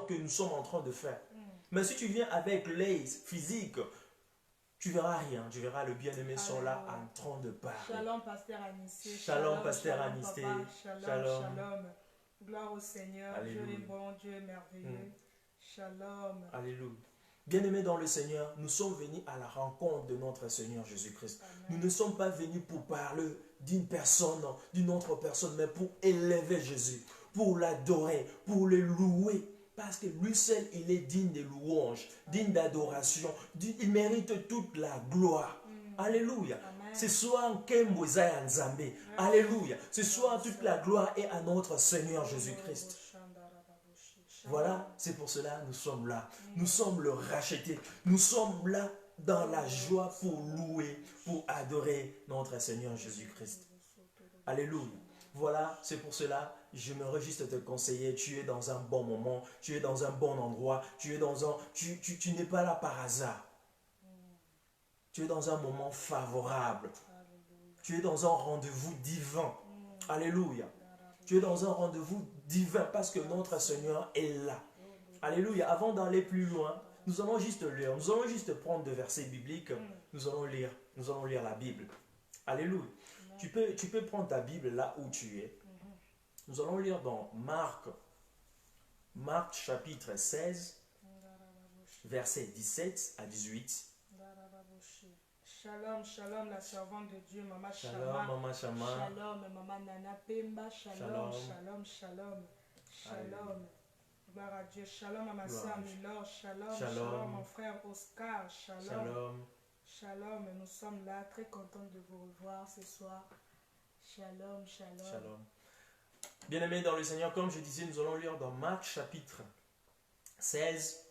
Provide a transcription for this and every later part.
que nous sommes en train de faire. Mais si tu viens avec l'aise physique, tu verras rien. Tu verras le bien-aimé sont là en train de parler. Shalom, pasteur Anissé. Shalom, pasteur Anissé. Shalom, Shalom. shalom. Gloire au Seigneur. Alléluia. Dieu est bon, Dieu est merveilleux. Shalom. Alléluia. Bien-aimés dans le Seigneur, nous sommes venus à la rencontre de notre Seigneur Jésus-Christ. Nous ne sommes pas venus pour parler d'une personne, d'une autre personne, mais pour élever Jésus, pour l'adorer, pour le louer. Parce que lui seul, il est digne de louange, digne d'adoration. Il mérite toute la gloire. Alléluia. Ce soir, Alléluia. Ce soir, toute la gloire est à notre Seigneur Jésus-Christ. Voilà, c'est pour cela que nous sommes là. Nous sommes le racheté. Nous sommes là dans la joie pour louer, pour adorer notre Seigneur Jésus-Christ. Alléluia. Voilà, c'est pour cela que je me réjouis de te conseiller. Tu es dans un bon moment, tu es dans un bon endroit, tu n'es pas là par hasard. Tu es dans un moment favorable. Tu es dans un rendez-vous divin. Alléluia. Tu es dans un rendez-vous divin parce que notre Seigneur est là. Alléluia. Avant d'aller plus loin, nous allons juste lire. Nous allons juste prendre des versets bibliques. Nous allons lire la Bible. Alléluia. Tu peux prendre ta Bible là où tu es. Nous allons lire dans Marc chapitre 16, versets 17 à 18. Shalom, shalom, la servante de Dieu, Maman Shama. Shalom, Maman Shama. Shalom, Maman Nana Pemba. Shalom, shalom, shalom. Shalom. Gloire à Dieu. Shalom, Maman Sam Milor. Shalom, shalom, mon frère Oscar. Shalom. Shalom. Shalom, nous sommes là, très contents de vous revoir ce soir. Shalom, shalom. Shalom. Bien-aimés dans le Seigneur, comme je disais, nous allons lire dans Marc chapitre 16,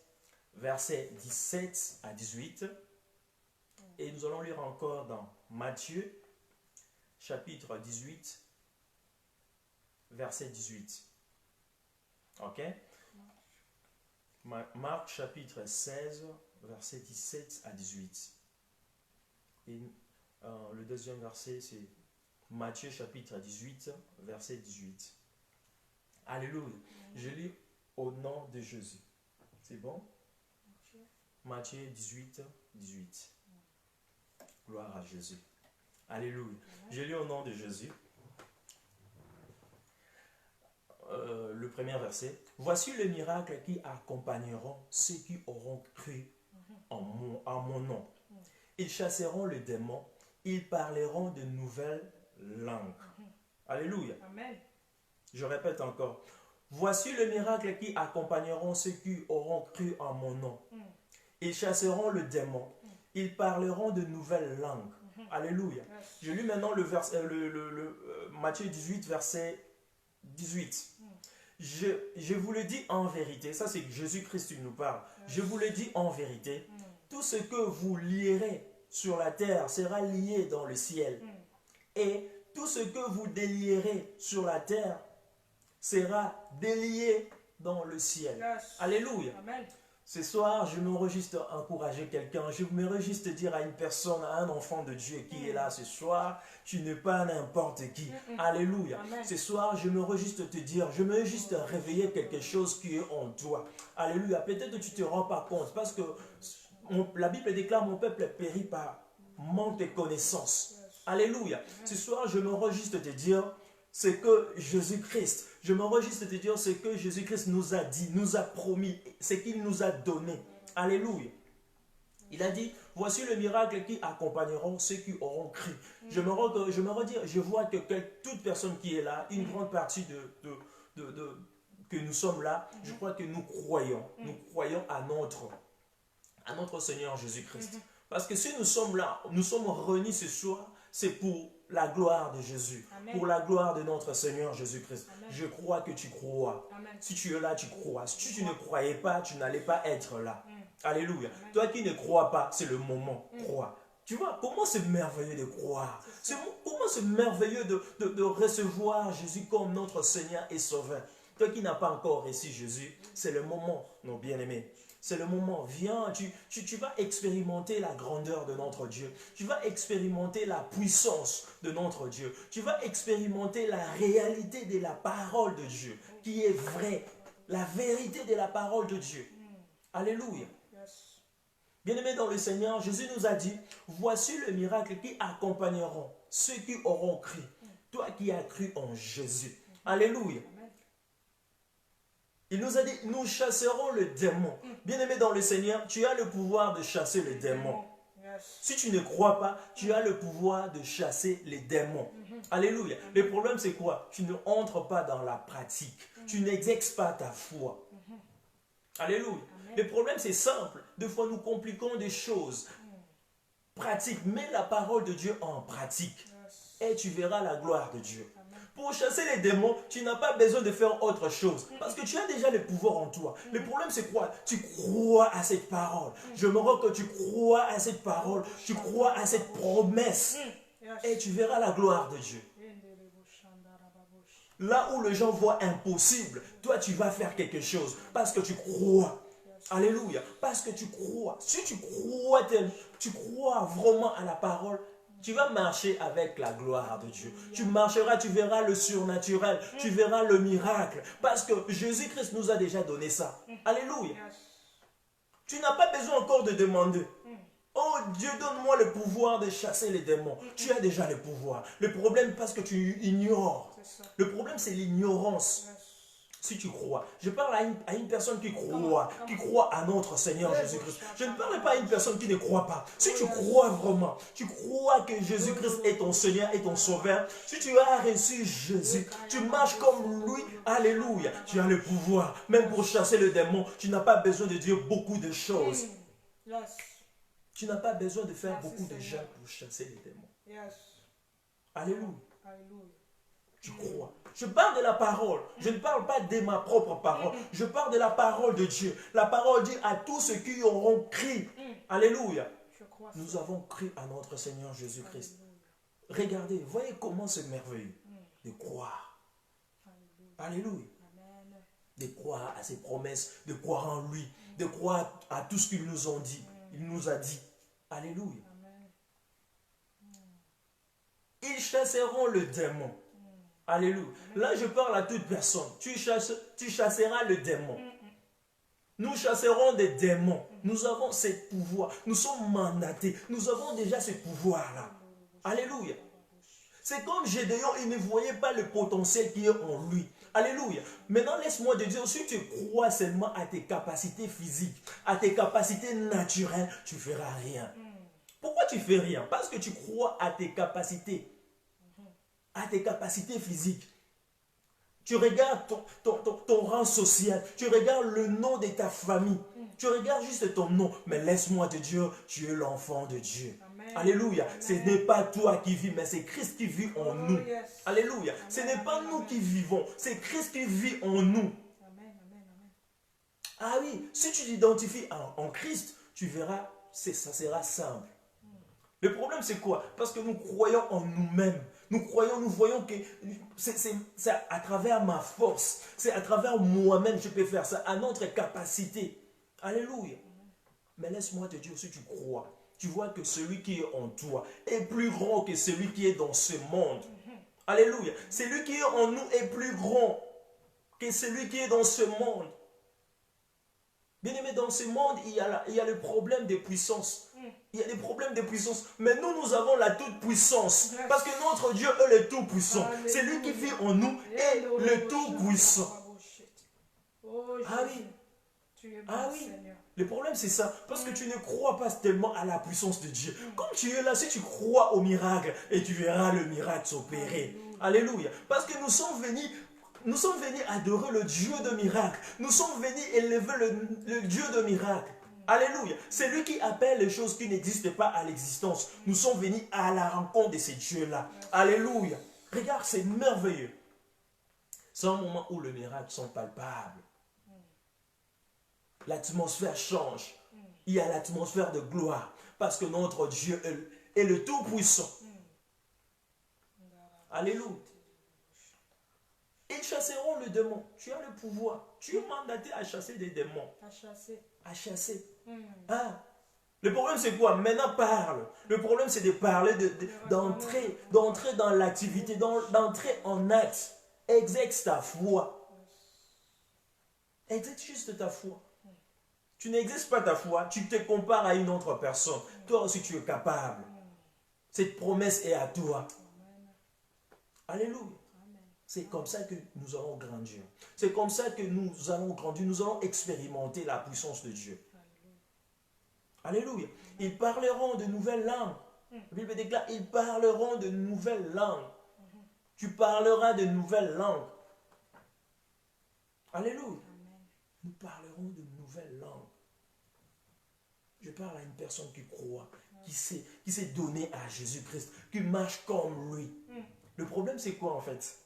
versets 17 à 18. Et nous allons lire encore dans Matthieu, chapitre 18, verset 18. Ok? Marc, chapitre 16, verset 17 à 18. Et le deuxième verset, c'est Matthieu, chapitre 18, verset 18. Alléluia. Je lis au nom de Jésus. C'est bon? Matthieu 18, 18. Gloire à Jésus. Alléluia. Je lis au nom de Jésus. Le premier verset. Voici les miracles qui accompagneront ceux qui auront cru en mon nom. Ils chasseront les démons. Ils parleront de nouvelles langues. Alléluia. Amen. Je répète encore. Voici les miracles qui accompagneront ceux qui auront cru en mon nom. Ils chasseront le démon. Ils parleront de nouvelles langues. Alléluia. Je lis maintenant Matthieu 18, verset 18. Je vous le dis en vérité, ça c'est Jésus-Christ qui nous parle. Je vous le dis en vérité, tout ce que vous lierez sur la terre sera lié dans le ciel. Et tout ce que vous délierez sur la terre sera délié dans le ciel. Alléluia. Amen. Ce soir, je me réjouis d'encourager quelqu'un. Je me réjouis de dire à une personne, à un enfant de Dieu qui est là ce soir, tu n'es pas n'importe qui. Alléluia. Amen. Ce soir, je me réjouis de te dire, je me réjouis de réveiller quelque chose qui est en toi. Alléluia. Peut-être que tu ne te rends pas compte parce que la Bible déclare, mon peuple périt par manque de connaissances. Alléluia. Ce soir, je me réjouis de te dire, c'est que Jésus-Christ, je me réjouis de te dire ce que Jésus-Christ nous a dit, nous a promis, ce qu'il nous a donné. Alléluia. Il a dit, voici le miracle qui accompagneront ceux qui auront cru. Je me redis, je vois que toute personne qui est là, une grande partie que nous sommes là, je crois que nous croyons à notre Seigneur Jésus-Christ. Parce que si nous sommes là, nous sommes réunis ce soir, c'est pour la gloire de Jésus, Amen. Pour la gloire de notre Seigneur Jésus-Christ. Amen. Je crois que tu crois. Amen. Si tu es là, tu crois. Si tu ne croyais pas, tu n'allais pas être là. Alléluia. Amen. Toi qui ne crois pas, c'est le moment. Crois. Tu vois, comment c'est merveilleux de croire. Comment c'est merveilleux de recevoir Jésus comme notre Seigneur et Sauveur. Toi qui n'as pas encore reçu Jésus, c'est le moment, nos bien-aimés. C'est le moment. Viens, tu vas expérimenter la grandeur de notre Dieu. Tu vas expérimenter la puissance de notre Dieu. Tu vas expérimenter la réalité de la parole de Dieu qui est vraie. la vérité de la parole de Dieu. Alléluia. Bien-aimés dans le Seigneur, Jésus nous a dit, voici le miracle qui accompagneront ceux qui auront cru. Toi qui as cru en Jésus. Alléluia. Il nous a dit, nous chasserons le démon. Bien-aimé dans le Seigneur, tu as le pouvoir de chasser le démon. Si tu ne crois pas, tu as le pouvoir de chasser les démons. Alléluia. Le problème c'est quoi? Tu ne entres pas dans la pratique. Tu n'exerces pas ta foi. Alléluia. Le problème c'est simple. Des fois nous compliquons des choses. Pratique. Mets la parole de Dieu en pratique. Et tu verras la gloire de Dieu. Pour chasser les démons, tu n'as pas besoin de faire autre chose. Parce que tu as déjà le pouvoir en toi. Le problème c'est quoi? Tu crois à cette parole. Je me rends que tu crois à cette parole. Tu crois à cette promesse. Et tu verras la gloire de Dieu. Là où les gens voient impossible, toi tu vas faire quelque chose. Parce que tu crois. Alléluia. Parce que tu crois. Si tu crois vraiment à la parole, tu vas marcher avec la gloire de Dieu. Tu marcheras, tu verras le surnaturel. Tu verras le miracle. Parce que Jésus-Christ nous a déjà donné ça. Alléluia. Tu n'as pas besoin encore de demander. Oh Dieu, donne-moi le pouvoir de chasser les démons. Tu as déjà le pouvoir. Le problème, parce que tu ignores. Le problème, c'est l'ignorance. Si tu crois. Je parle à une personne qui croit à notre Seigneur Jésus-Christ. Je ne parle pas à une personne qui ne croit pas. Si tu crois vraiment, tu crois que Jésus-Christ est ton Seigneur et ton Sauveur, si tu as reçu Jésus, tu marches comme lui, alléluia, tu as le pouvoir. Même pour chasser le démon, tu n'as pas besoin de dire beaucoup de choses. Tu n'as pas besoin de faire beaucoup de gens pour chasser les démons. Alléluia. Tu crois. Je parle de la parole. Je ne parle pas de ma propre parole. Je parle de la parole de Dieu. La parole dit à tous ceux qui auront cru. Alléluia. Nous avons cru à notre Seigneur Jésus-Christ. Regardez, voyez comment c'est merveilleux de croire. Alléluia. De croire à ses promesses, de croire en lui, de croire à tout ce qu'il nous a dit. Il nous a dit. Alléluia. Ils chasseront le démon. Alléluia. Là, je parle à toute personne. Tu chasseras le démon. Nous chasserons des démons. Nous avons ce pouvoir. Nous sommes mandatés. Nous avons déjà ce pouvoir-là. Alléluia. C'est comme Gédéon, il ne voyait pas le potentiel qui est en lui. Alléluia. Maintenant, laisse-moi te dire, si tu crois seulement à tes capacités physiques, à tes capacités naturelles, tu ne feras rien. Pourquoi tu ne fais rien? Parce que tu crois à tes capacités. À tes capacités physiques. Tu regardes ton rang social. Tu regardes le nom de ta famille. Tu regardes juste ton nom. Mais laisse-moi te dire, tu es l'enfant de Dieu. Amen. Alléluia. Amen. Ce n'est pas toi qui vis, mais c'est Christ qui vit en nous. Yes. Alléluia. Amen. Ce n'est pas nous qui vivons, c'est Christ qui vit en nous. Amen. Ah oui, si tu t'identifies en Christ, tu verras, ça sera simple. Le problème c'est quoi? Parce que nous croyons en nous-mêmes. Nous voyons que c'est à travers ma force, c'est à travers moi-même je peux faire ça, à notre capacité. Alléluia. Mais laisse-moi te dire, si tu crois, tu vois que celui qui est en toi est plus grand que celui qui est dans ce monde. Alléluia. Celui qui est en nous est plus grand que celui qui est dans ce monde. Bien-aimé, dans ce monde, il y a le problème des puissances. Il y a des problèmes de puissance. Mais nous avons la toute-puissance. Parce que notre Dieu est le tout-puissant. C'est lui qui vit en nous et le tout-puissant. Ah oui. Ah oui. Le problème c'est ça. Parce que tu ne crois pas tellement à la puissance de Dieu. Comme tu es là, si tu crois au miracle, et tu verras le miracle s'opérer. Alléluia. Parce que nous sommes venus adorer le Dieu de miracle. Nous sommes venus élever le Dieu de miracle. Alléluia. C'est lui qui appelle les choses qui n'existent pas à l'existence. Nous sommes venus à la rencontre de ces dieux-là. Alléluia. Regarde, c'est merveilleux. C'est un moment où les miracles sont palpables. L'atmosphère change. Il y a l'atmosphère de gloire. Parce que notre Dieu est le Tout-Puissant. Alléluia. Ils chasseront le démon. Tu as le pouvoir. Tu es mandaté à chasser des démons. À chasser. Ah. Le problème c'est quoi? Maintenant parle. Le problème c'est de parler, d'entrer dans l'activité, d'entrer en acte. Exerce ta foi. Exerce juste ta foi. Tu n'exerces pas ta foi, tu te compares à une autre personne. Toi aussi, tu es capable. Cette promesse est à toi. Alléluia. C'est comme ça que nous allons grandir. C'est comme ça que nous allons grandir. Nous allons expérimenter la puissance de Dieu. Alléluia. Ils parleront de nouvelles langues. La Bible déclare, ils parleront de nouvelles langues. Tu parleras de nouvelles langues. Alléluia. Nous parlerons de nouvelles langues. Je parle à une personne qui croit, qui s'est donné à Jésus-Christ, qui marche comme lui. Le problème, c'est quoi en fait?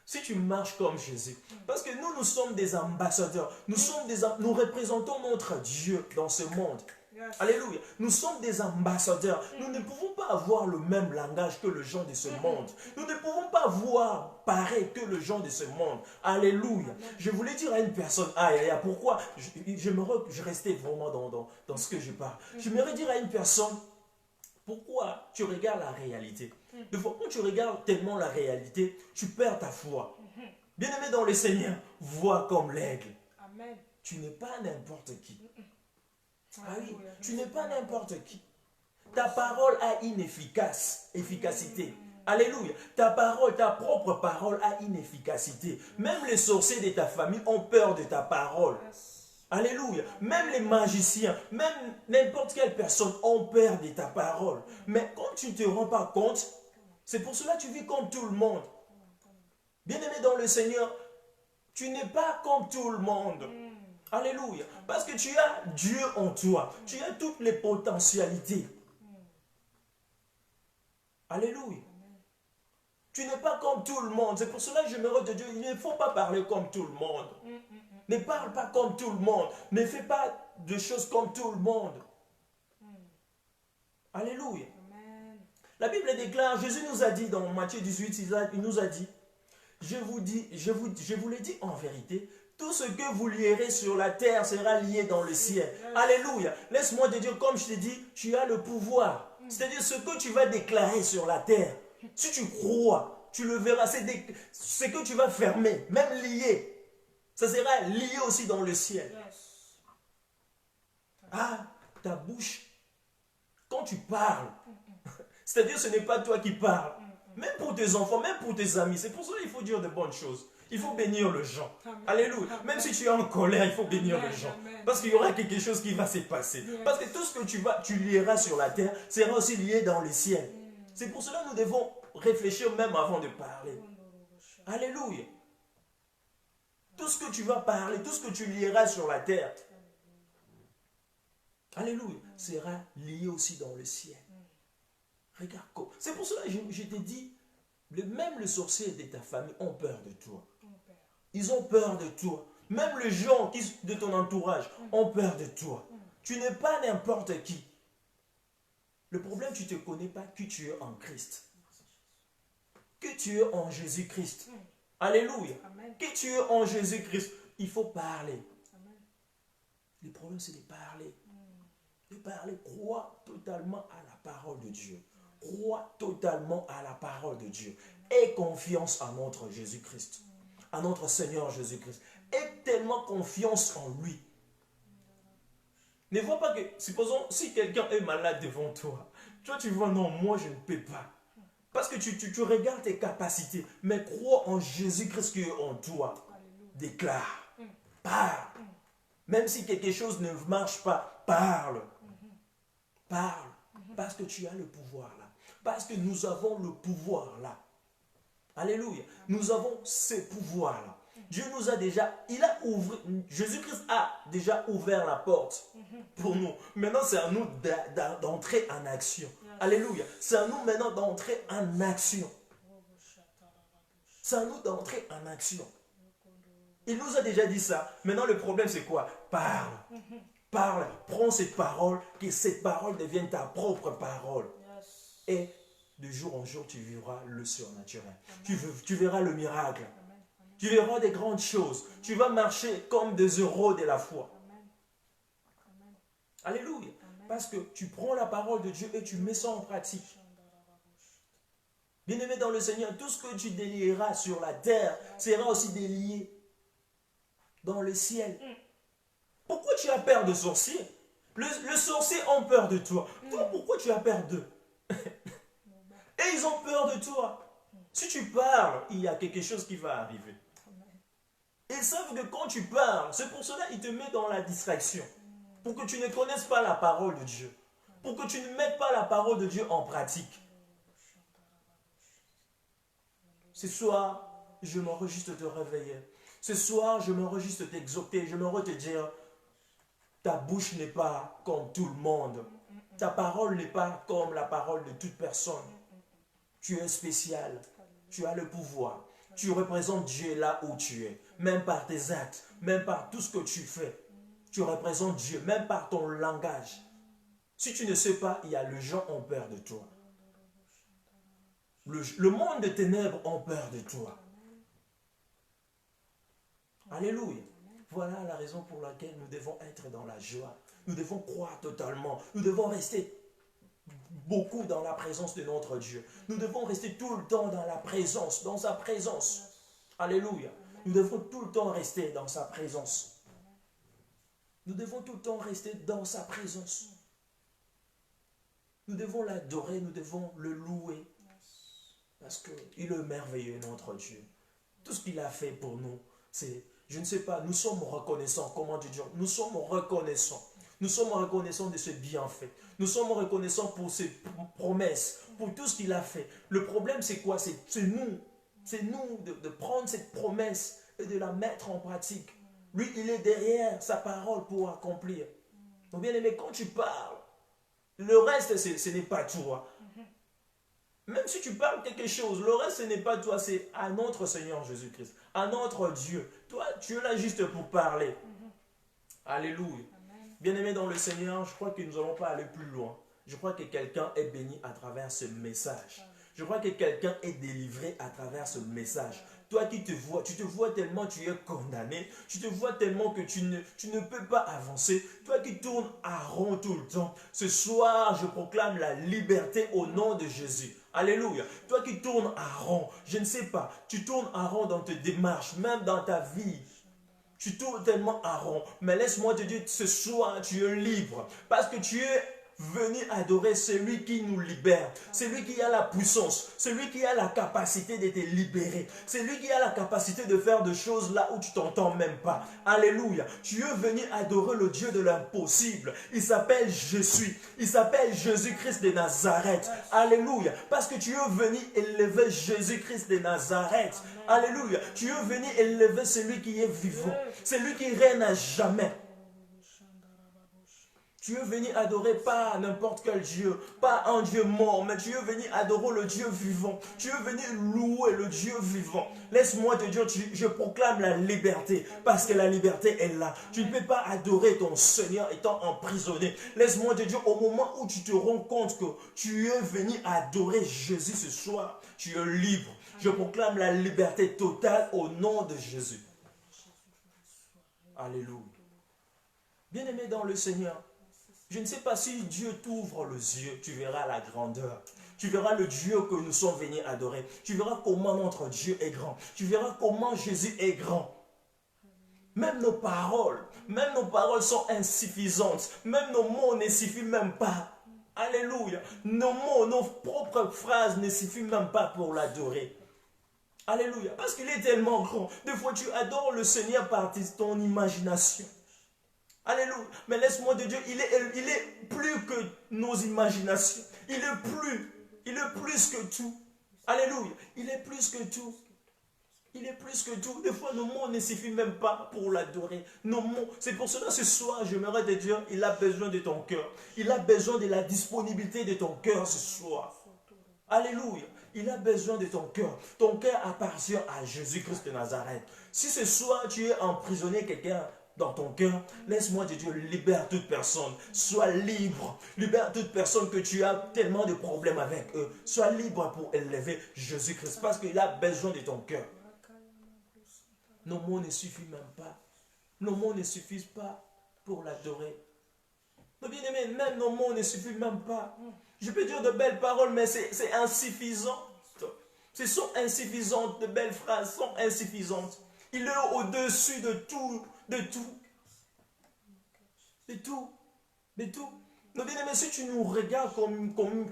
Si tu marches comme Jésus, parce que nous sommes des ambassadeurs, nous représentons notre Dieu dans ce monde. Yes. Alléluia. Nous sommes des ambassadeurs. Nous ne pouvons pas avoir le même langage que les gens de ce monde. Nous ne pouvons pas voir pareil que les gens de ce monde. Alléluia. Je voulais dire à une personne, pourquoi je restais vraiment dans ce que je parle. J'aimerais dire à une personne, pourquoi tu regardes la réalité? De fois, quand tu regardes tellement la réalité, tu perds ta foi. Bien-aimé dans le Seigneur, vois comme l'aigle. Amen. Tu n'es pas n'importe qui. Ah oui, tu n'es pas n'importe qui. Ta parole a une efficacité. Alléluia. Ta parole, ta propre parole a une efficacité. Même les sorciers de ta famille ont peur de ta parole. Alléluia. Même les magiciens, même n'importe quelle personne ont peur de ta parole. Mais quand tu ne te rends pas compte, c'est pour cela que tu vis comme tout le monde. Bien-aimé dans le Seigneur, tu n'es pas comme tout le monde. Alléluia. Parce que tu as Dieu en toi. Tu as toutes les potentialités. Alléluia. Tu n'es pas comme tout le monde. C'est pour cela que je me rends de Dieu. Il ne faut pas parler comme tout le monde. Ne parle pas comme tout le monde. Ne fais pas de choses comme tout le monde. Alléluia. La Bible déclare, Jésus nous a dit dans Matthieu 18, il nous a dit, je vous l'ai dit en vérité, tout ce que vous lierez sur la terre sera lié dans le ciel. Alléluia. Laisse-moi te dire, comme je t'ai dit, tu as le pouvoir. C'est-à-dire ce que tu vas déclarer sur la terre. Si tu crois, tu le verras. Ce que tu vas fermer, même lié, ça sera lié aussi dans le ciel. Ah, ta bouche, quand tu parles, c'est-à-dire ce n'est pas toi qui parles. Même pour tes enfants, même pour tes amis. C'est pour ça qu'il faut dire de bonnes choses. Il faut bénir les gens. Alléluia. Même si tu es en colère, il faut bénir les gens. Parce qu'il y aura quelque chose qui va se passer. Parce que tout ce que tu lieras sur la terre sera aussi lié dans le ciel. C'est pour cela que nous devons réfléchir même avant de parler. Alléluia. Tout ce que tu vas parler, tout ce que tu lieras sur la terre, alléluia, sera lié aussi dans le ciel. Regarde. C'est pour cela que je t'ai dit, même les sorciers de ta famille ont peur de toi. Ils ont peur de toi. Même les gens de ton entourage ont peur de toi. Tu n'es pas n'importe qui. Le problème, tu ne te connais pas que tu es en Christ. Que tu es en Jésus-Christ. Alléluia. Que tu es en Jésus-Christ. Il faut parler. Le problème, c'est de parler. De parler. Crois totalement à la parole de Dieu. Crois totalement à la parole de Dieu. Aie confiance en notre Jésus-Christ. À notre Seigneur Jésus-Christ. Aie tellement confiance en lui. Ne vois pas que, supposons, si quelqu'un est malade devant toi, toi tu vois, non, moi je ne peux pas. Parce que tu regardes tes capacités, mais crois en Jésus-Christ qui est en toi. Déclare, parle. Même si quelque chose ne marche pas, parle. Parle. Parce que tu as le pouvoir là. Parce que nous avons le pouvoir là. Alléluia. Nous avons ce pouvoir là. Dieu nous a déjà, Jésus-Christ a déjà ouvert la porte pour nous. Maintenant, c'est à nous d'entrer en action. Alléluia. C'est à nous maintenant d'entrer en action. C'est à nous d'entrer en action. Il nous a déjà dit ça. Maintenant, le problème, c'est quoi? Parle. Parle. Prends cette parole, que cette parole devienne ta propre parole. Et de jour en jour, tu vivras le surnaturel. Tu verras le miracle. Tu verras des grandes choses. Tu vas marcher comme des héros de la foi. Alléluia. Parce que tu prends la parole de Dieu et tu mets ça en pratique. Bien-aimé dans le Seigneur, tout ce que tu délieras sur la terre sera aussi délié dans le ciel. Pourquoi tu as peur de sorciers? Le sorcier a peur de toi. Toi, pourquoi tu as peur d'eux? Et ils ont peur de toi. Si tu parles, il y a quelque chose qui va arriver. Ils savent que quand tu parles, c'est pour cela qu'ils te mettent dans la distraction. Pour que tu ne connaisses pas la parole de Dieu. Pour que tu ne mettes pas la parole de Dieu en pratique. Ce soir, j'aimerais juste te réveiller. Ce soir, j'aimerais juste t'exhorter. J'aimerais te dire, ta bouche n'est pas comme tout le monde. Ta parole n'est pas comme la parole de toute personne. Tu es spécial. Tu as le pouvoir. Tu représentes Dieu là où tu es. Même par tes actes, même par tout ce que tu fais. Tu représentes Dieu, même par ton langage. Si tu ne sais pas, il y a les gens ont peur de toi. Le monde des ténèbres ont peur de toi. Alléluia. Voilà la raison pour laquelle nous devons être dans la joie. Nous devons croire totalement. Nous devons rester beaucoup dans la présence de notre Dieu. Nous devons rester tout le temps dans la présence, dans sa présence. Alléluia. Nous devons tout le temps rester dans sa présence. Nous devons tout le temps rester dans sa présence. Nous devons l'adorer, nous devons le louer. Parce qu'il est merveilleux, notre Dieu. Tout ce qu'il a fait pour nous, c'est, je ne sais pas, nous sommes reconnaissants. Comment te dire? Nous sommes reconnaissants. Nous sommes reconnaissants de ce bienfait. Nous sommes reconnaissants pour ses promesses, pour tout ce qu'il a fait. Le problème, c'est quoi? C'est nous. C'est nous de prendre cette promesse et de la mettre en pratique. Lui, il est derrière sa parole pour accomplir. Donc, bien aimé, quand tu parles, le reste, ce n'est pas toi. Même si tu parles quelque chose, le reste, ce n'est pas toi, c'est à notre Seigneur Jésus-Christ, à notre Dieu. Toi, tu es là juste pour parler. Alléluia. Bien-aimé dans le Seigneur, je crois que nous n'allons pas aller plus loin. Je crois que quelqu'un est béni à travers ce message. Je crois que quelqu'un est délivré à travers ce message. Toi qui te vois, tu te vois tellement tu es condamné. Tu te vois tellement que tu ne peux pas avancer. Toi qui tournes à rond tout le temps. Ce soir, je proclame la liberté au nom de Jésus. Alléluia. Toi qui tournes à rond, je ne sais pas, tu tournes à rond dans tes démarches, même dans ta vie. Tu tournes tellement à rond. Mais laisse-moi te dire, ce soir, tu es libre. Parce que tu es venu adorer celui qui nous libère. Celui qui a la puissance. Celui qui a la capacité de te libérer. Celui qui a la capacité de faire des choses là où tu t'entends même pas. Alléluia. Tu es venu adorer le Dieu de l'impossible. Il s'appelle Jésus. Il s'appelle Jésus-Christ de Nazareth. Alléluia. Parce que tu es venu élever Jésus-Christ de Nazareth. Alléluia. Tu es venu élever celui qui est vivant. Celui qui règne à jamais. Tu es venu adorer pas n'importe quel Dieu, pas un Dieu mort, mais tu es venu adorer le Dieu vivant. Tu es venu louer le Dieu vivant. Laisse-moi te dire, je proclame la liberté, parce que la liberté est là. Tu ne peux pas adorer ton Seigneur étant emprisonné. Laisse-moi te dire, au moment où tu te rends compte que tu es venu adorer Jésus ce soir, tu es libre. Je proclame la liberté totale au nom de Jésus. Alléluia. Bien-aimé dans le Seigneur, je ne sais pas si Dieu t'ouvre les yeux, tu verras la grandeur. Tu verras le Dieu que nous sommes venus adorer. Tu verras comment notre Dieu est grand. Tu verras comment Jésus est grand. Même nos paroles sont insuffisantes. Même nos mots ne suffisent même pas. Alléluia. Nos mots, nos propres phrases ne suffisent même pas pour l'adorer. Alléluia. Parce qu'il est tellement grand. Des fois, tu adores le Seigneur par ton imagination. Alléluia. Mais laisse-moi te dire, il est plus que nos imaginations. Il est plus que tout. Alléluia. Il est plus que tout. Il est plus que tout. Des fois, nos mots ne suffisent même pas pour l'adorer. Nos mots. C'est pour cela, ce soir, j'aimerais te dire, il a besoin de ton cœur. Il a besoin de la disponibilité de ton cœur ce soir. Alléluia. Il a besoin de ton cœur. Ton cœur appartient à Jésus-Christ de Nazareth. Si ce soir, tu es emprisonné quelqu'un dans ton cœur, laisse-moi te dire, libère toute personne. Sois libre. Libère toute personne que tu as tellement de problèmes avec eux. Sois libre pour élever Jésus-Christ parce qu'il a besoin de ton cœur. Nos mots ne suffisent même pas. Nos mots ne suffisent pas pour l'adorer. Nos bien-aimés, même nos mots ne suffisent même pas. Je peux dire de belles paroles, mais c'est insuffisant. Ce sont insuffisantes, de belles phrases sont insuffisantes. Il est au-dessus de tout de tout. De tout. De tout. Nos bien-aimés, si tu nous regardes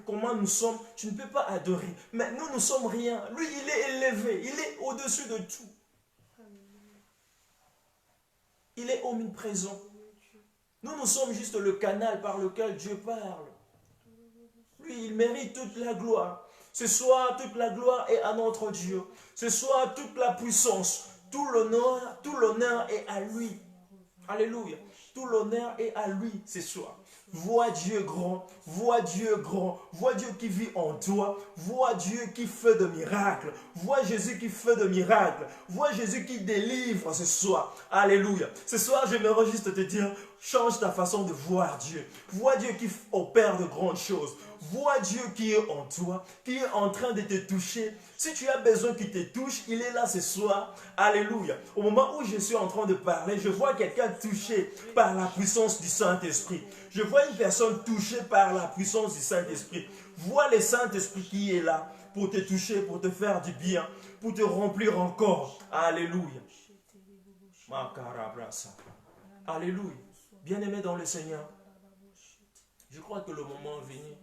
comment nous sommes, tu ne peux pas adorer. Mais nous, nous sommes rien. Lui, il est élevé. Il est au-dessus de tout. Il est omniprésent. Nous, nous sommes juste le canal par lequel Dieu parle. Lui, il mérite toute la gloire. Ce soir, toute la gloire est à notre Dieu. Ce soir, toute la puissance, tout l'honneur est à lui. Alléluia. Tout l'honneur est à lui ce soir. Vois Dieu grand, vois Dieu grand, vois Dieu qui vit en toi, vois Dieu qui fait de miracles, vois Jésus qui fait de miracles, vois Jésus qui délivre ce soir. Alléluia. Ce soir, j'aimerais juste te dire, change ta façon de voir Dieu. Vois Dieu qui opère de grandes choses. Vois Dieu qui est en toi, qui est en train de te toucher. Si tu as besoin qu'il te touche, il est là ce soir. Alléluia. Au moment où je suis en train de parler, je vois quelqu'un touché par la puissance du Saint-Esprit. Je vois une personne touchée par la puissance du Saint-Esprit. Vois le Saint-Esprit qui est là pour te toucher, pour te faire du bien, pour te remplir encore. Alléluia. Alléluia. Bien-aimé dans le Seigneur, je crois que le moment est venu